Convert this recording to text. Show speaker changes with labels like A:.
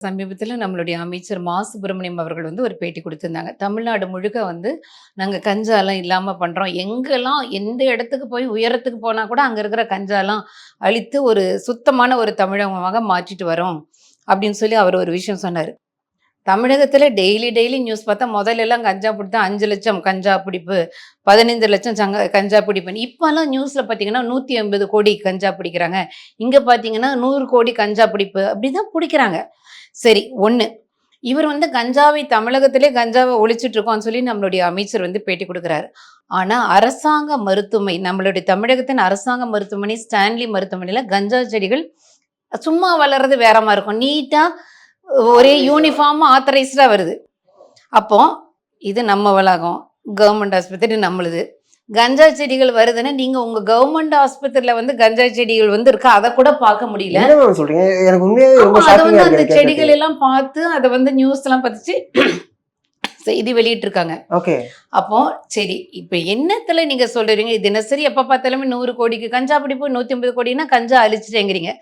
A: சமீபத்தில நம்மளுடைய அமைச்சர் மா. சுப்பிரமணியம் அவர்கள் வந்து ஒரு பேட்டி குடுத்திருந்தாங்க. தமிழ்நாடு முழுக்க வந்து நாங்க கஞ்சாலாம் இல்லாம பண்றோம். எங்கெல்லாம் எந்த இடத்துக்கு போய் உயரத்துக்கு போனா கூட அங்க இருக்கிற கஞ்சாலாம் அழித்து ஒரு சுத்தமான ஒரு தமிழகமாக மாற்றிட்டு வரோம். அப்படின்னு சொல்லி அவர் ஒரு விஷயம் சொன்னாரு. தமிழகத்தில டெய்லி நியூஸ் பார்த்தா முதல்லலாம் கஞ்சா பிடித்தா 5,00,000 கஞ்சா பிடிப்பு, 15,00,000 கஞ்சா பிடிப்புன்னு. இப்பலாம் நியூஸ்ல பார்த்தீங்கன்னா 180 கோடி கஞ்சா பிடிக்கிறாங்க. இங்க பார்த்தீங்கன்னா 100 கோடி கஞ்சா பிடிப்பு. அப்படிதான் பிடிக்கிறாங்க. சரி, 1 இவர் வந்து கஞ்சாவை தமிழகத்திலே கஞ்சாவ ஒழிச்சிட்டு இருக்கோம்னு சொல்லி நம்மளுடைய அமைச்சர் வந்து பேட்டி குடுக்குறாரு. ஆனா, அரசாங்க மருத்துவமனை நம்மளுடைய தமிழகத்தின் அரசாங்க மருத்துவமனை ஸ்டான்லி மருத்துவமனையில கஞ்சா செடிகள் சும்மா வளர்றது வேற மாரி இருக்கும். நீட்டா ஒரே யூனிஃபார்மா ஆத்தரைஸ்டா வருது. அப்போ இது நம்ம வளாகம். கவர்மெண்ட் ஆஸ்பத்திரி நம்மளுது. கஞ்சா செடிகள் வருதுன்னா, நீங்க உங்க கவர்மெண்ட் ஆஸ்பத்திரியில வந்து கஞ்சா செடிகள் வந்து இருக்கா? அத கூட பார்க்க முடியல.
B: என்ன மேம் சொல்றீங்க? எனக்கு உண்மையாவே ரொம்ப
A: ஆமா, அத
B: ஷாக்கிங்கா
A: வந்து
B: இருக்கு
A: அந்த
B: எனக்கு
A: செடிகள்
B: கேட்கறதுக்கு.
A: எல்லாம் பார்த்து அத வந்து நியூஸ்லாம் பதிச்சு செய்தி வெளியிட்டிருக்காங்க.
B: ஓகே.
A: அப்போ சரி, இப்ப என்னத்துல நீங்க சொல்றீங்க? தினசரி எப்ப பார்த்தாலுமே 100 கோடிக்கு கஞ்சா பிடிப்பு, 150 கோடின்னா கஞ்சா அழிச்சுட்டேங்கிறீங்க.